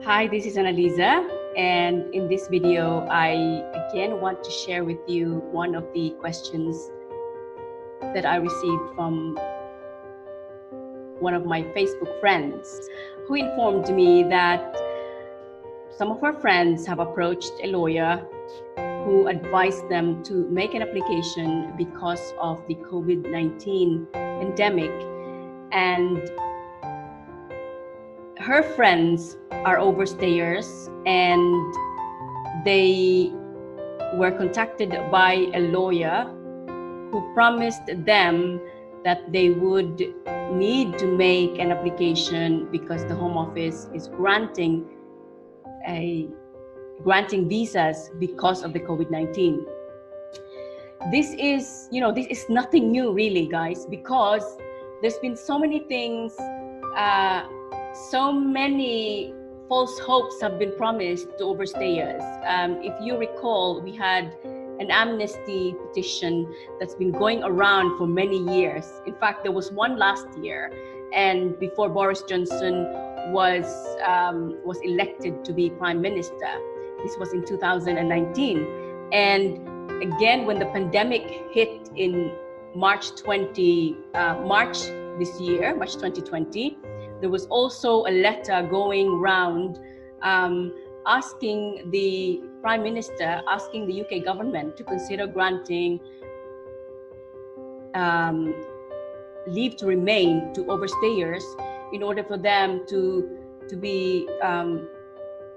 Hi, this is Annalisa, and in this video, I again want to share with you one of the questions that I received from one of my Facebook friends who informed me that some of her friends have approached a lawyer who advised them to make an application because of the COVID-19 pandemic, and her friends are overstayers and they were contacted by a lawyer who promised them that they would need to make an application because the Home Office is granting visas because of the COVID-19. This is nothing new really, guys, because there's been so many things, so many false hopes have been promised to overstayers. If you recall, we had an amnesty petition that's been going around for many years. In fact, there was one last year, and before Boris Johnson was elected to be Prime Minister. This was in 2019. And again, when the pandemic hit in March 2020, there was also a letter going round asking the Prime Minister, asking the UK government to consider granting leave to remain to overstayers in order for them to be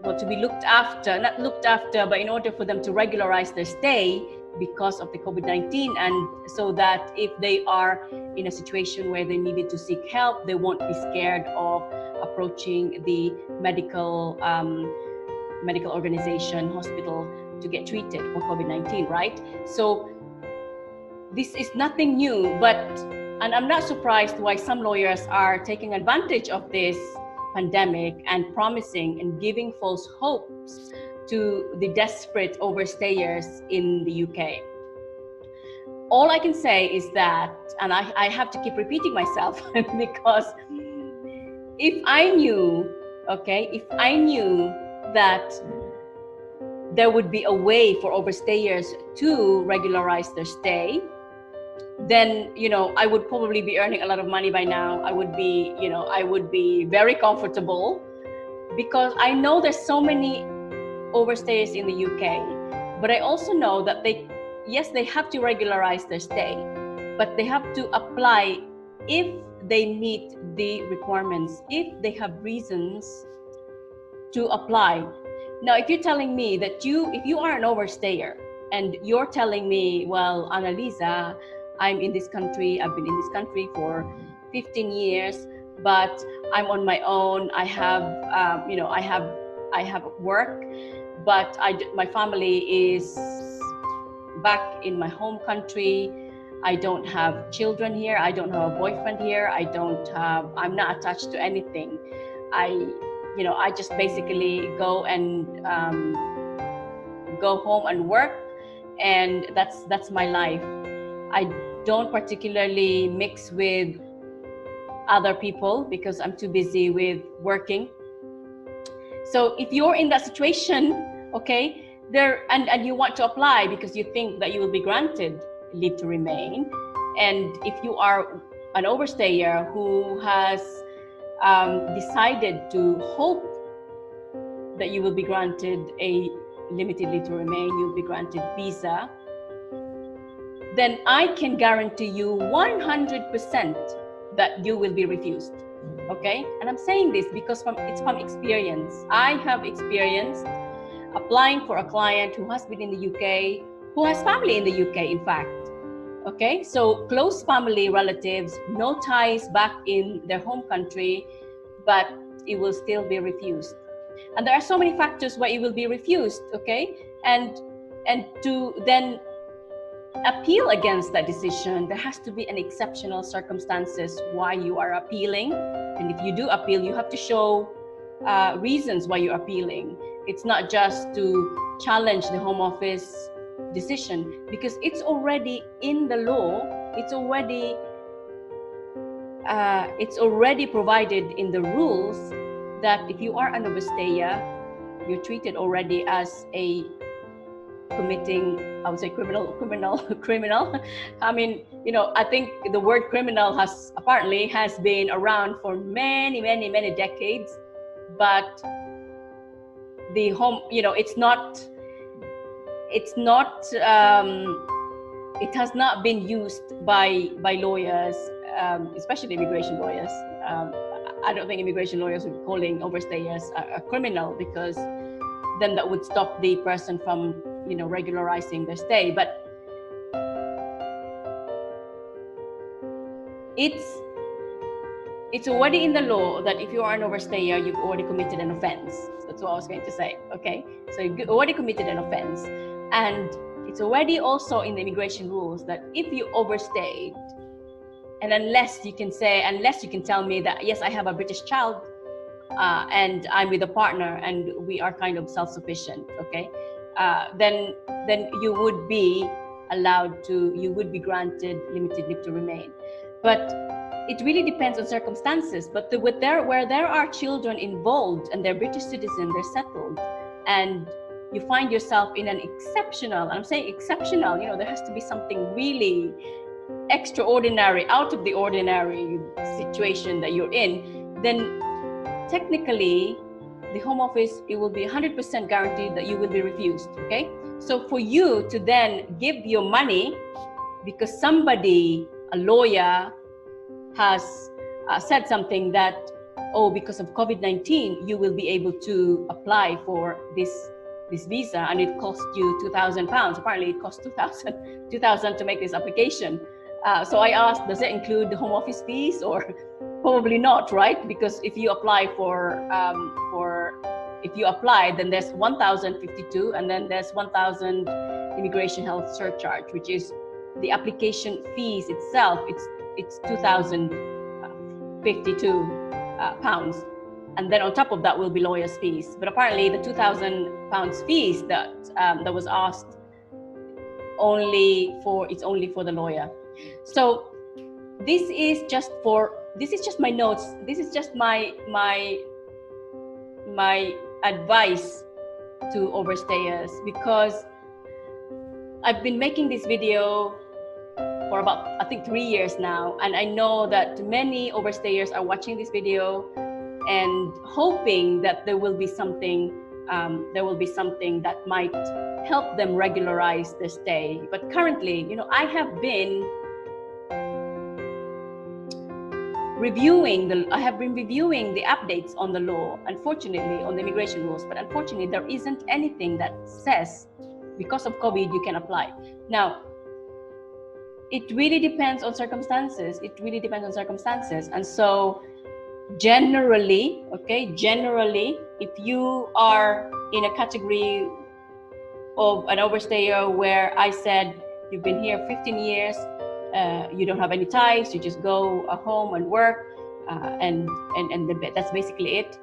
looked after, not looked after, but in order for them to regularize their stay because of the COVID-19, and so that if they are in a situation where they needed to seek help, they won't be scared of approaching the medical organization, hospital, to get treated for COVID-19, right? So this is nothing new, and I'm not surprised why some lawyers are taking advantage of this pandemic and promising and giving false hopes to the desperate overstayers in the UK. All I can say is that, and I have to keep repeating myself because if I knew that there would be a way for overstayers to regularize their stay, then I would probably be earning a lot of money by now. I would be very comfortable, because I know there's so many overstayers in the UK, but I also know that they have to regularize their stay, but they have to apply if they meet the requirements, if they have reasons to apply. Now, if you're telling me that if you are an overstayer and you're telling me, well, Annalisa, I'm in this country, I've been in this country for 15 years, but I'm on my own. I have work, but my family is back in my home country. I don't have children here. I don't have a boyfriend here. I'm not attached to anything. I just basically go home and work, and that's my life. I don't particularly mix with other people because I'm too busy with working. So if you're in that situation, okay, and you want to apply because you think that you will be granted leave to remain, and if you are an overstayer who has decided to hope that you will be granted a limited leave to remain, you'll be granted visa, then I can guarantee you 100% that you will be refused. Okay, and I'm saying this because it's from experience. I have experienced applying for a client who has been in the UK, who has family in the UK, in fact. Okay, so close family relatives, no ties back in their home country, but it will still be refused. And there are so many factors why it will be refused. Okay, and to then appeal against that decision, there has to be an exceptional circumstances why you are appealing. And if you do appeal, you have to show reasons why you're appealing. It's not just to challenge the Home Office decision, because it's already in the law. It's already provided in the rules that if you are an overstayer, you're treated already as a committing, I would say criminal. I mean, I think the word criminal has been around for many decades, but the home, it has not been used by lawyers, especially immigration lawyers. I don't think immigration lawyers would be calling overstayers a criminal, because then that would stop the person from regularizing their stay. But it's already in the law that if you are an overstayer, you've already committed an offense. That's what I was going to say. Okay, so you've already committed an offense, and it's already also in the immigration rules that if you overstayed, and unless you can tell me that yes, I have a British child and I'm with a partner and we are kind of self-sufficient, okay, then you would be granted limited leave to remain. But it really depends on circumstances. But where there are children involved and they're British citizens, they're settled, and you find yourself in an exceptional, and I'm saying exceptional, there has to be something really extraordinary, out of the ordinary situation that you're in, then technically the Home Office, it will be 100% guaranteed that you will be refused, okay? So for you to then give your money because somebody, a lawyer, has said something that, because of COVID-19, you will be able to apply for this visa and it cost you £2,000. Apparently it cost 2,000 to make this application. So I asked, does it include the Home Office fees? Or probably not, right? Because if you apply then there's 1,052, and then there's 1,000 immigration health surcharge, which is the application fees itself. It's 2,052 pounds, and then on top of that will be lawyers' fees. But apparently the 2,000 pounds fees that was asked it's only for the lawyer. So this is just my notes. This is just my advice to overstayers, because I've been making this video for about, I think, 3 years now, and I know that many overstayers are watching this video and hoping that there will be something that might help them regularize their stay. But currently, I have been reviewing the updates on the law, unfortunately, on the immigration rules, but unfortunately there isn't anything that says because of COVID you can apply. Now, it really depends on circumstances. And so generally, if you are in a category of an overstayer where I said you've been here 15 years, you don't have any ties, you just go home and work, and that's basically it.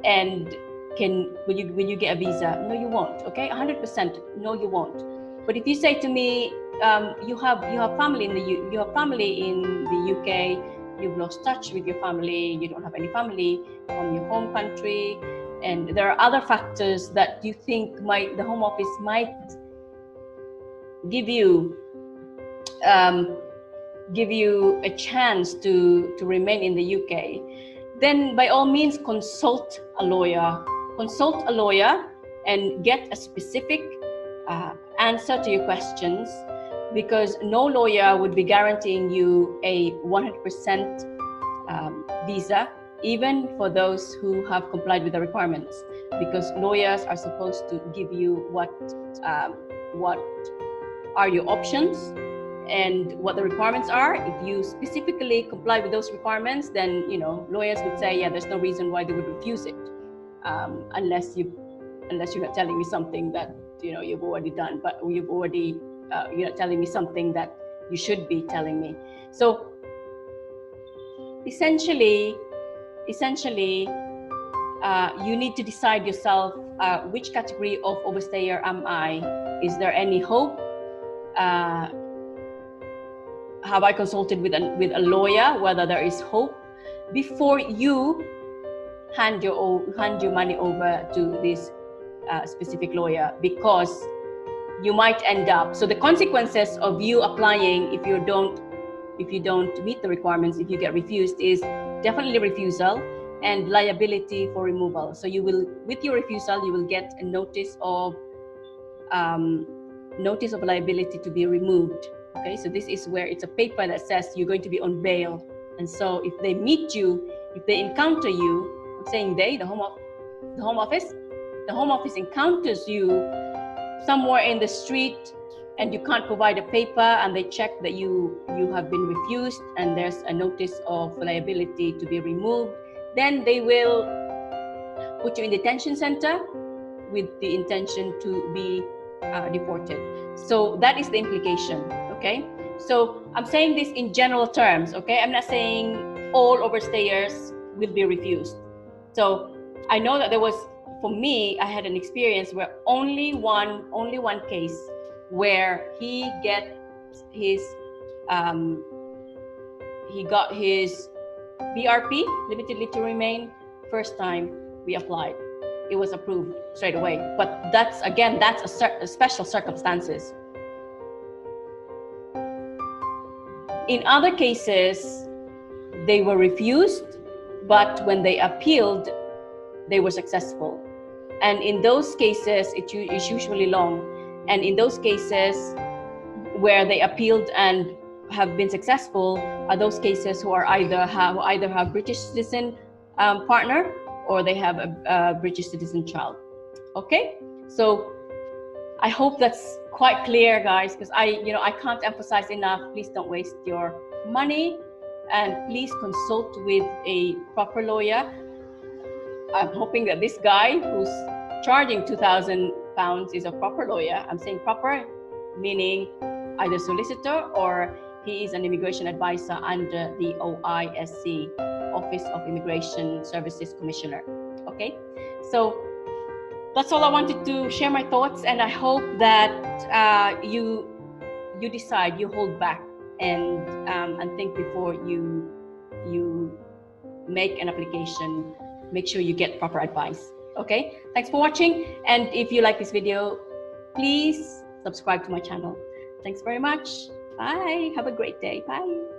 And will you get a visa? No, you won't. Okay, 100%. No, you won't. But if you say to me, you have family in the UK, you've lost touch with your family, you don't have any family from your home country, and there are other factors that you think the Home Office might give you a chance to remain in the UK, then by all means consult a lawyer and get a specific answer to your questions, because no lawyer would be guaranteeing you a 100% visa, even for those who have complied with the requirements, because lawyers are supposed to give you what are your options and what the requirements are. If you specifically comply with those requirements, then lawyers would say, yeah, there's no reason why they would refuse it, unless you're not telling me something that you've already done, but you've already you're not telling me something that you should be telling me. So essentially you need to decide yourself, which category of overstayer am I? Is there any hope? Have I consulted with a lawyer whether there is hope before you hand your money over to this specific lawyer, because you might end up, so the consequences of you applying, if you don't meet the requirements, if you get refused, is definitely refusal and liability for removal. So you will, with your refusal, you will get a notice of liability to be removed. Okay, so this is where it's a paper that says you're going to be on bail. And so if they meet you, if they encounter you, I'm saying they, the home office encounters you somewhere in the street and you can't provide a paper, and they check that you have been refused and there's a notice of liability to be removed, then they will put you in detention center with the intention to be deported. So that is the implication. Okay, so I'm saying this in general terms. Okay, I'm not saying all overstayers will be refused. So I know that there was, for me, I had an experience where only one case where he got his BRP, limited leave to remain. First time we applied, it was approved straight away. But that's a special circumstances. In other cases, they were refused, but when they appealed, they were successful. And in those cases, it's usually long. And in those cases where they appealed and have been successful are those cases who either have British citizen partner, or they have a British citizen child. Okay, so I hope that's quite clear, guys, because I can't emphasize enough. Please don't waste your money, and please consult with a proper lawyer. I'm hoping that this guy who's charging £2,000 is a proper lawyer. I'm saying proper, meaning either solicitor or he is an immigration advisor under the OISC, Office of Immigration Services Commissioner. Okay, so that's all I wanted to share my thoughts, and I hope that you decide, you hold back and think before you make an application. Make sure you get proper advice. Okay, thanks for watching, and if you like this video, please subscribe to my channel. Thanks very much. Bye. Have a great day. Bye.